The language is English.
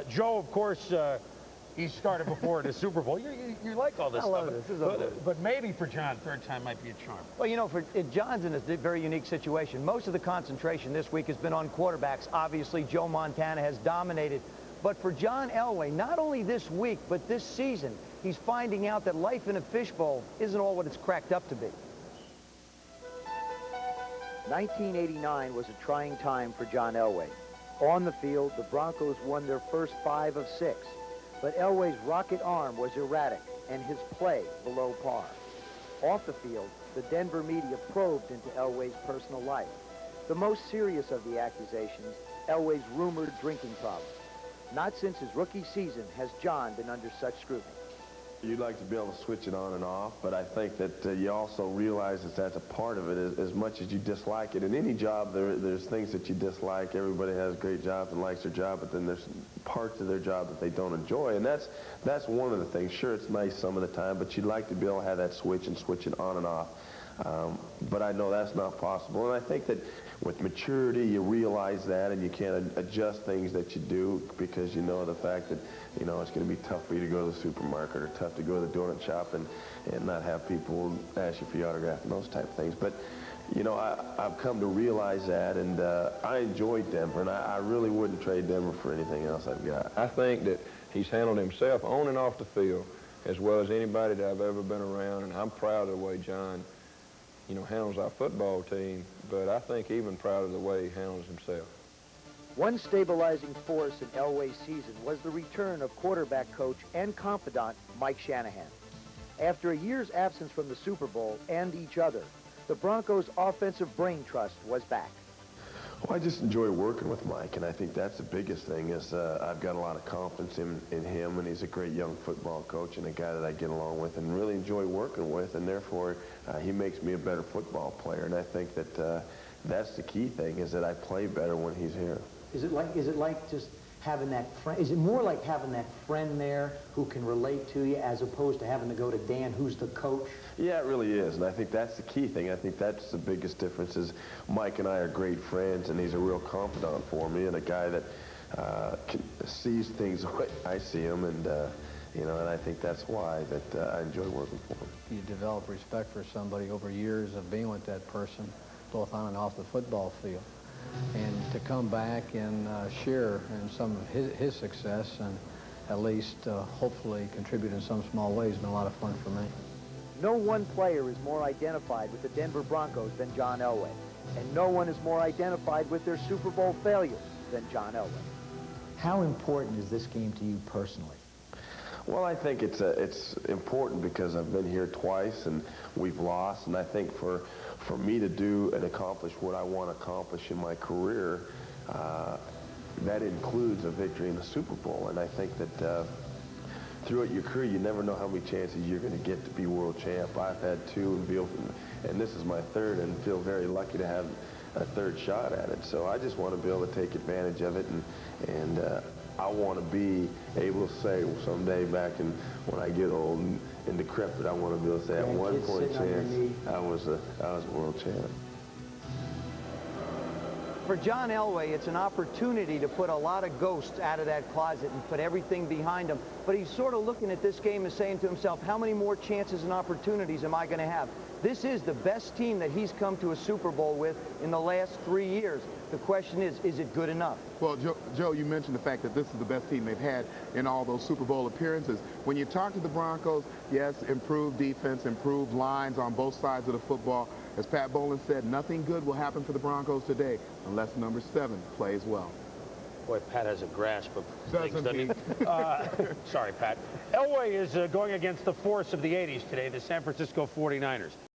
Joe, of course, he started before the Super Bowl. You like all this stuff. This is but maybe for John, third time might be a charm. Well, you know, John's in a very unique situation. Most of the concentration this week has been on quarterbacks. Obviously, Joe Montana has dominated. But for John Elway, not only this week, but this season, he's finding out that life in a fishbowl isn't all what it's cracked up to be. 1989 was a trying time for John Elway. On the field, the Broncos won their first 5 of 6. But Elway's rocket arm was erratic and his play below par. Off the field, the Denver media probed into Elway's personal life. The most serious of the accusations, Elway's rumored drinking problem. Not since his rookie season has John been under such scrutiny. You'd like to be able to switch it on and off, but I think that you also realize that that's a part of it as much as you dislike it. In any job, there's things that you dislike. Everybody has great jobs and likes their job, but then there's parts of their job that they don't enjoy, and that's one of the things. Sure, it's nice some of the time, but you'd like to be able to have that switch and switch it on and off. But I know that's not possible, and I think that with maturity, you realize that, and you can't adjust things that you do because you know the fact that, you know, it's going to be tough for you to go to the supermarket or tough to go to the donut shop and not have people ask you for your autograph and those type of things. But, you know, I've come to realize that, and I enjoy Denver, and I really wouldn't trade Denver for anything else I've got. I think that he's handled himself on and off the field as well as anybody that I've ever been around, and I'm proud of the way John, you know, handles our football team, but I think even proud of the way he handles himself. One stabilizing force in Elway's season was the return of quarterback coach and confidant Mike Shanahan. After a year's absence from the Super Bowl and each other, the Broncos' offensive brain trust was back. Well, I just enjoy working with Mike, and I think that's the biggest thing is I've got a lot of confidence in him, and he's a great young football coach and a guy that I get along with and really enjoy working with, and therefore he makes me a better football player, and I think that that's the key thing is that I play better when he's here. Is it like just having that friend? Is it more like having that friend there who can relate to you as opposed to having to go to Dan, who's the coach? Yeah, it really is, and I think that's the key thing. I think that's the biggest difference is Mike and I are great friends, and he's a real confidant for me and a guy that sees things the way I see them, and you know, and I think that's why that I enjoy working for him. You develop respect for somebody over years of being with that person, both on and off the football field. And to come back and share in some of his success and at least hopefully contribute in some small way has been a lot of fun for me. No one player is more identified with the Denver Broncos than John Elway, and no one is more identified with their Super Bowl failures than John Elway. How important is this game to you personally? Well, I think it's important because I've been here twice and we've lost, and I think for me to do and accomplish what I want to accomplish in my career, that includes a victory in the Super Bowl. And I think that throughout your career, you never know how many chances you're going to get to be world champ. I've had 2, and this is my 3rd, and feel very lucky to have a 3rd shot at it. So I just want to be able to take advantage of it, and I want to be able to say someday back when I get old and decrepit, I want to be able to say at one point chance I was a world champ. For John Elway, it's an opportunity to put a lot of ghosts out of that closet and put everything behind him. But he's sort of looking at this game and saying to himself, how many more chances and opportunities am I going to have? This is the best team that he's come to a Super Bowl with in the last 3 years. The question is it good enough? Well, Joe, you mentioned the fact that this is the best team they've had in all those Super Bowl appearances. When you talk to the Broncos, yes, improved defense, improved lines on both sides of the football. As Pat Bowlen said, nothing good will happen for the Broncos today unless number 7 plays well. Boy, Pat has a grasp of things, Doesn't doesn't he? Sorry, Pat. Elway is going against the force of the 80s today, the San Francisco 49ers.